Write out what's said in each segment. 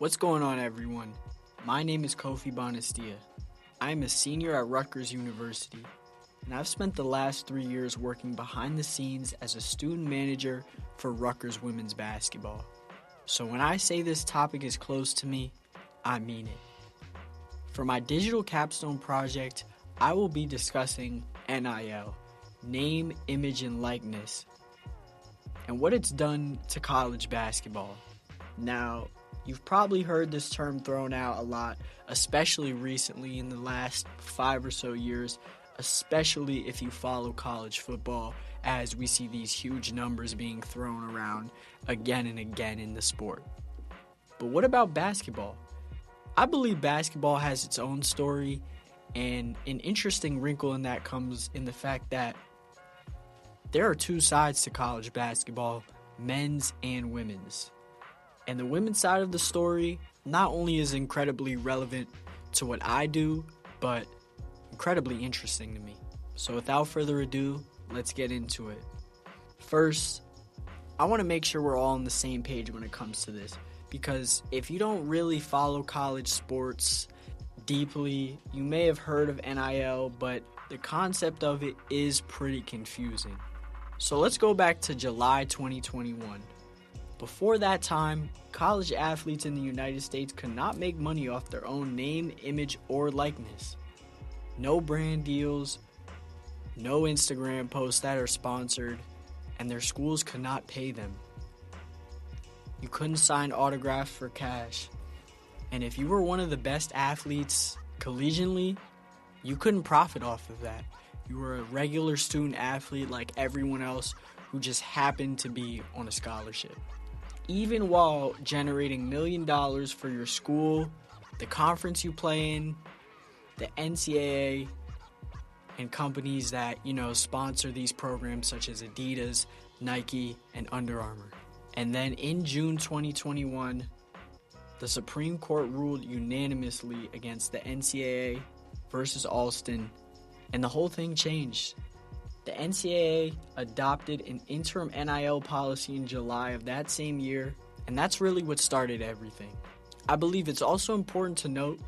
What's going on, everyone? My name is Kofi Bonastia. I am a senior at Rutgers University, and I've spent the last 3 years working behind the scenes as a student manager for Rutgers women's basketball. So when I say this topic is close to me, I mean it. For my digital Capstone project, I will be discussing NIL, name, image, and likeness, and what it's done to college basketball. Now, you've probably heard this term thrown out a lot, especially recently in the last 5 or so years, especially if you follow college football, as we see these huge numbers being thrown around again and again in the sport. But what about basketball? I believe basketball has its own story, and an interesting wrinkle in that comes in the fact that there are two sides to college basketball, men's and women's. And the women's side of the story not only is incredibly relevant to what I do, but incredibly interesting to me. So without further ado, let's get into it. First, I want to make sure we're all on the same page when it comes to this, because if you don't really follow college sports deeply, you may have heard of NIL, but the concept of it is pretty confusing. So let's go back to July 2021. Before that time, college athletes in the United States could not make money off their own name, image, or likeness. No brand deals, no Instagram posts that are sponsored, and their schools could not pay them. You couldn't sign autographs for cash. And if you were one of the best athletes collegiately, you couldn't profit off of that. You were a regular student athlete like everyone else who just happened to be on a scholarship. Even while generating $1 million for your school, the conference you play in, the NCAA, and companies that, sponsor these programs such as Adidas, Nike, and Under Armour. And then in June 2021, the Supreme Court ruled unanimously against the NCAA versus Alston, and the whole thing changed. The NCAA adopted an interim NIL policy in July of that same year, and that's really what started everything. I believe it's also important to note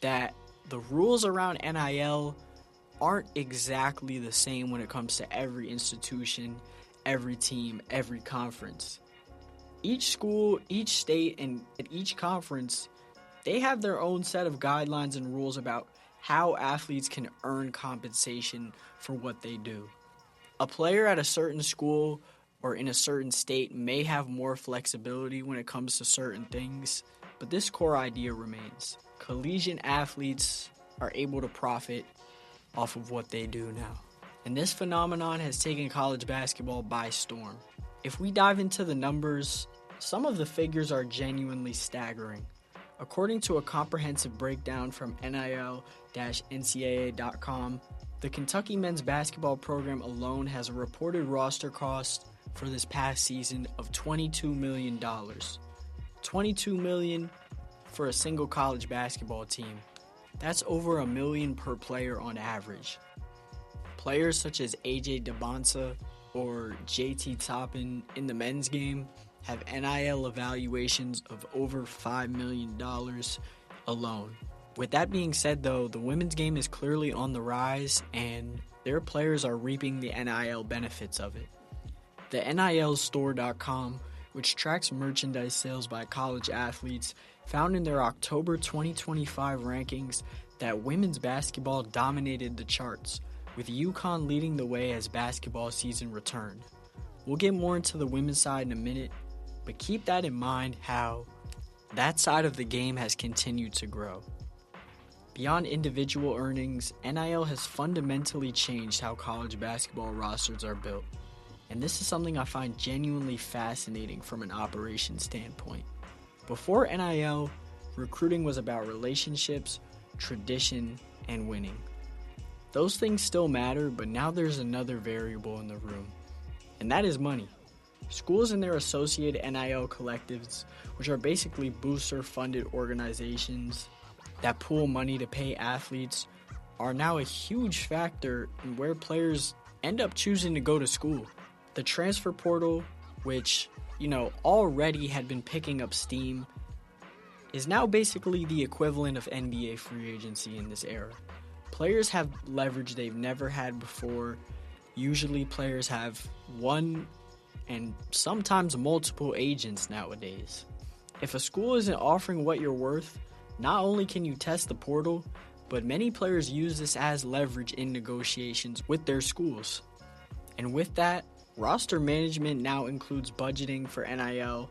that the rules around NIL aren't exactly the same when it comes to every institution, every team, every conference. Each school, each state, and at each conference, they have their own set of guidelines and rules about how athletes can earn compensation for what they do. A player at a certain school or in a certain state may have more flexibility when it comes to certain things, but this core idea remains. Collegiate athletes are able to profit off of what they do now. And this phenomenon has taken college basketball by storm. If we dive into the numbers, some of the figures are genuinely staggering. According to a comprehensive breakdown from NIL-NCAA.com, the Kentucky men's basketball program alone has a reported roster cost for this past season of $22 million. $22 million for a single college basketball team. That's over $1 million per player on average. Players such as AJ DeBonsa or JT Toppin in the men's game have NIL evaluations of over $5 million alone. With that being said, though, the women's game is clearly on the rise, and their players are reaping the NIL benefits of it. The NILstore.com, which tracks merchandise sales by college athletes, found in their October 2025 rankings that women's basketball dominated the charts, with UConn leading the way as basketball season returned. We'll get more into the women's side in a minute, but keep that in mind how that side of the game has continued to grow. Beyond individual earnings, NIL has fundamentally changed how college basketball rosters are built. And this is something I find genuinely fascinating from an operations standpoint. Before NIL, recruiting was about relationships, tradition, and winning. Those things still matter, but now there's another variable in the room, and that is money. Schools and their associated NIL collectives, which are basically booster-funded organizations that pool money to pay athletes, are now a huge factor in where players end up choosing to go to school. The transfer portal, which, already had been picking up steam, is now basically the equivalent of NBA free agency in this era. Players have leverage they've never had before. Usually players have one and sometimes multiple agents nowadays. If a school isn't offering what you're worth, not only can you test the portal, but many players use this as leverage in negotiations with their schools. And with that, roster management now includes budgeting for NIL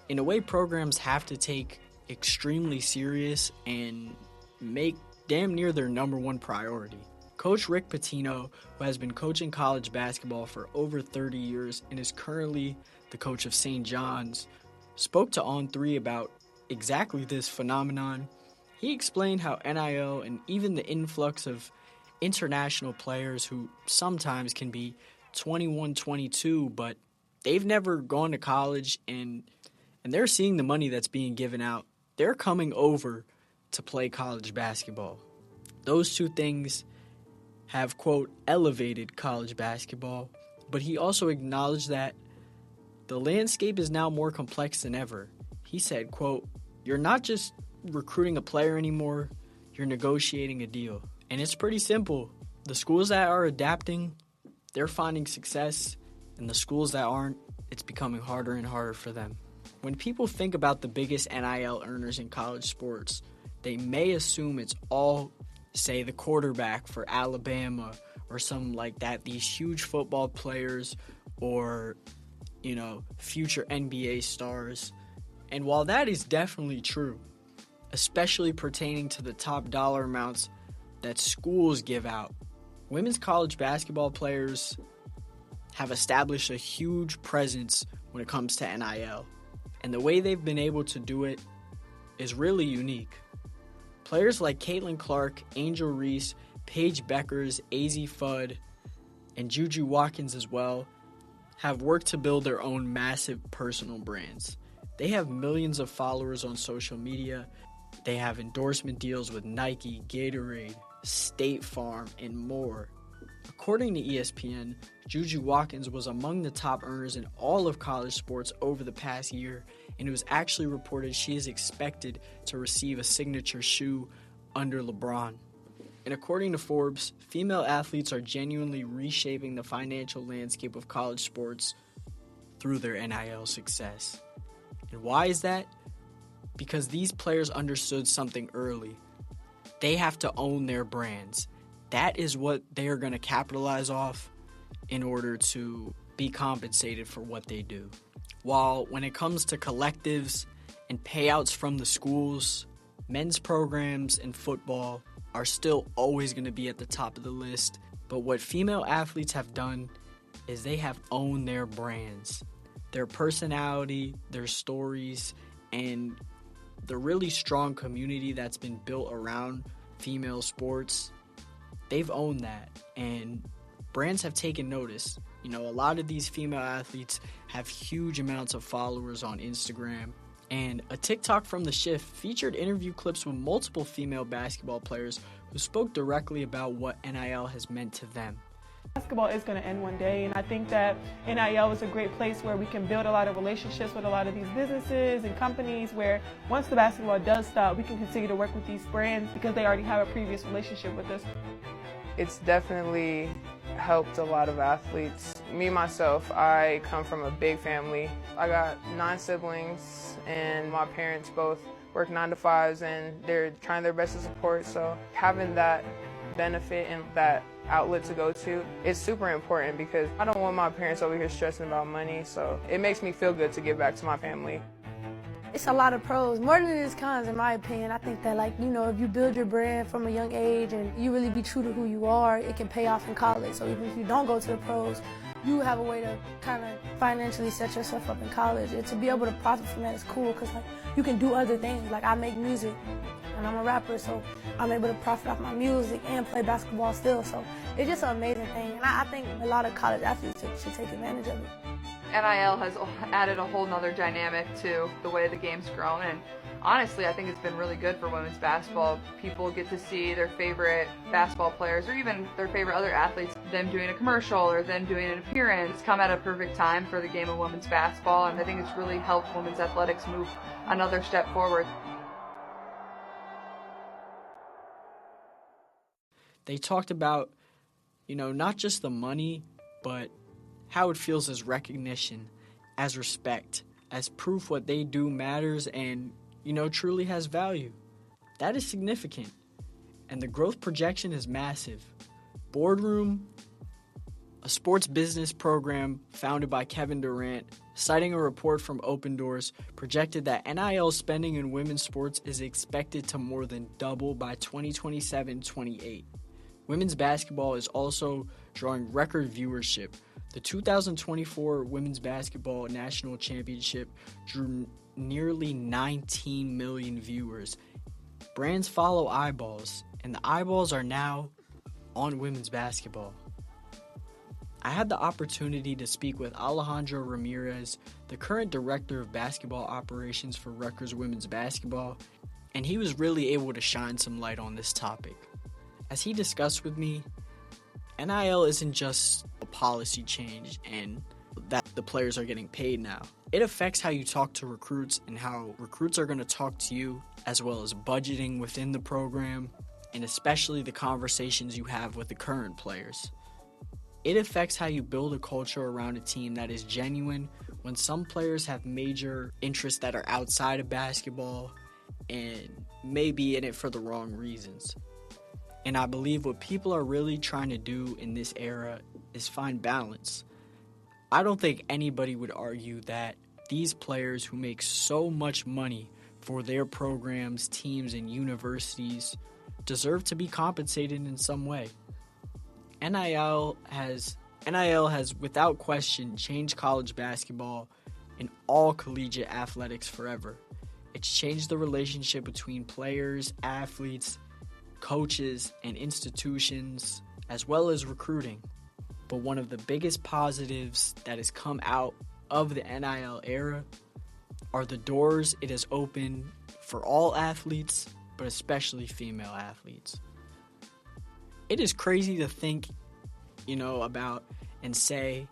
in a way programs have to take extremely serious and make damn near their number one priority. Coach Rick Pitino, who has been coaching college basketball for over 30 years and is currently the coach of St. John's, spoke to On3 about exactly this phenomenon. He explained how NIL and even the influx of international players who sometimes can be 21, 22, but they've never gone to college and they're seeing the money that's being given out. They're coming over to play college basketball. Those two things have, quote, elevated college basketball, but he also acknowledged that the landscape is now more complex than ever. He said, quote, "You're not just recruiting a player anymore, you're negotiating a deal." And it's pretty simple. The schools that are adapting, they're finding success, and the schools that aren't, it's becoming harder and harder for them. When people think about the biggest NIL earners in college sports, they may assume it's all, say, the quarterback for Alabama or something like that, these huge football players or, future NBA stars. And while that is definitely true, especially pertaining to the top dollar amounts that schools give out, women's college basketball players have established a huge presence when it comes to NIL. And the way they've been able to do it is really unique. Players like Caitlin Clark, Angel Reese, Paige Beckers, AZ Fudd, and Juju Watkins as well have worked to build their own massive personal brands. They have millions of followers on social media. They have endorsement deals with Nike, Gatorade, State Farm, and more. According to ESPN, Juju Watkins was among the top earners in all of college sports over the past year, and it was actually reported she is expected to receive a signature shoe under LeBron. And according to Forbes, female athletes are genuinely reshaping the financial landscape of college sports through their NIL success. And why is that? Because these players understood something early. They have to own their brands. That is what they are going to capitalize off in order to be compensated for what they do. While when it comes to collectives and payouts from the schools, men's programs and football are still always going to be at the top of the list. But what female athletes have done is they have owned their brands, their personality, their stories, and the really strong community that's been built around female sports. They've owned that, and brands have taken notice. A lot of these female athletes have huge amounts of followers on Instagram, and a TikTok from The Shift featured interview clips with multiple female basketball players who spoke directly about what NIL has meant to them. Basketball is going to end one day, and I think that NIL is a great place where we can build a lot of relationships with a lot of these businesses and companies where once the basketball does stop, we can continue to work with these brands because they already have a previous relationship with us. It's definitely helped a lot of athletes. Me, myself, I come from a big family. I got 9 siblings, and my parents both work 9 to 5s, and they're trying their best to support. So having that benefit and that outlet to go to is super important because I don't want my parents over here stressing about money. So it makes me feel good to give back to my family. It's a lot of pros, more than it is cons in my opinion. I think that if you build your brand from a young age and you really be true to who you are, it can pay off in college. So even if you don't go to the pros, you have a way to kind of financially set yourself up in college. And to be able to profit from that is cool because you can do other things. I make music and I'm a rapper, so I'm able to profit off my music and play basketball still. So it's just an amazing thing. And I think a lot of college athletes should take advantage of it. NIL has added a whole nother dynamic to the way the game's grown, and honestly I think it's been really good for women's basketball. People get to see their favorite basketball players or even their favorite other athletes, them doing a commercial or them doing an appearance, come at a perfect time for the game of women's basketball, and I think it's really helped women's athletics move another step forward. They talked about, not just the money, but how it feels as recognition, as respect, as proof what they do matters and, truly has value. That is significant. And the growth projection is massive. Boardroom, a sports business program founded by Kevin Durant, citing a report from Open Doors, projected that NIL spending in women's sports is expected to more than double by 2027-28. Women's basketball is also drawing record viewership. The 2024 Women's Basketball National Championship drew nearly 19 million viewers. Brands follow eyeballs, and the eyeballs are now on women's basketball. I had the opportunity to speak with Alejandro Ramirez, the current director of basketball operations for Rutgers women's basketball, and he was really able to shine some light on this topic. As he discussed with me, NIL isn't just a policy change and that the players are getting paid now. It affects how you talk to recruits and how recruits are going to talk to you, as well as budgeting within the program, and especially the conversations you have with the current players. It affects how you build a culture around a team that is genuine when some players have major interests that are outside of basketball and may be in it for the wrong reasons. And I believe what people are really trying to do in this era is find balance. I don't think anybody would argue that these players who make so much money for their programs, teams, and universities deserve to be compensated in some way. NIL has without question changed college basketball and all collegiate athletics forever. It's changed the relationship between players, athletes, coaches, and institutions, as well as recruiting. But one of the biggest positives that has come out of the NIL era are the doors it has opened for all athletes, but especially female athletes. It is crazy to think, about and say,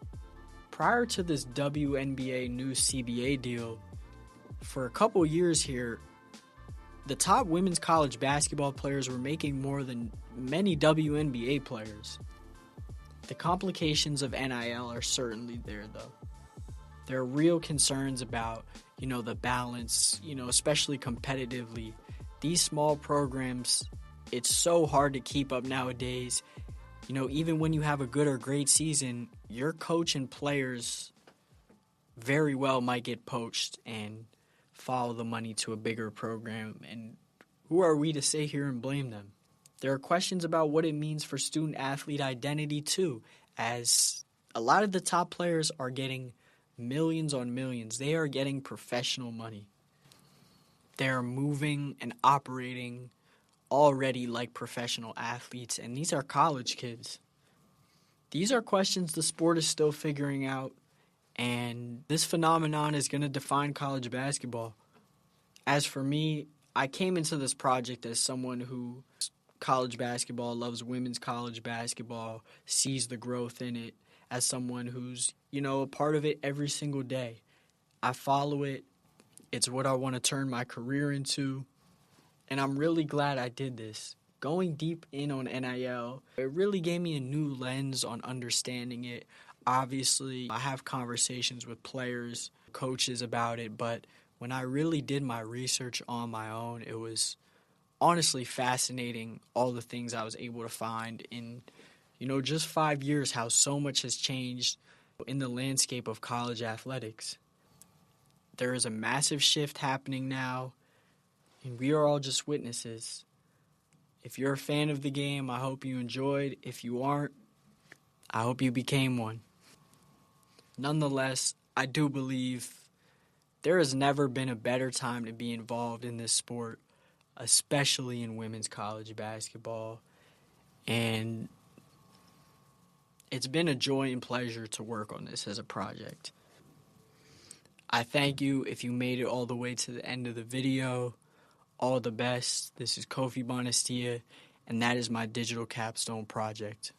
prior to this WNBA new CBA deal, for a couple years here, the top women's college basketball players were making more than many WNBA players. The complications of NIL are certainly there, though. There are real concerns about, the balance, especially competitively. These small programs, it's so hard to keep up nowadays. Even when you have a good or great season, your coach and players very well might get poached and follow the money to a bigger program. And who are we to sit here and blame them? There are questions about what it means for student-athlete identity, too, as a lot of the top players are getting millions on millions. They are getting professional money. They are moving and operating already like professional athletes, and these are college kids. These are questions the sport is still figuring out, and this phenomenon is going to define college basketball. As for me, I came into this project as someone who college basketball, loves women's college basketball, sees the growth in it, as someone who's, a part of it every single day. I follow it. It's what I want to turn my career into. And I'm really glad I did this. Going deep in on NIL, it really gave me a new lens on understanding it. Obviously, I have conversations with players, coaches about it, but when I really did my research on my own, it was honestly fascinating, all the things I was able to find in, just 5 years, how so much has changed in the landscape of college athletics. There is a massive shift happening now, and we are all just witnesses. If you're a fan of the game, I hope you enjoyed. If you aren't, I hope you became one. Nonetheless, I do believe there has never been a better time to be involved in this sport, especially in women's college basketball. And it's been a joy and pleasure to work on this as a project. I thank you if you made it all the way to the end of the video. All the best. This is Kofi Bonastia, and that is my digital capstone project.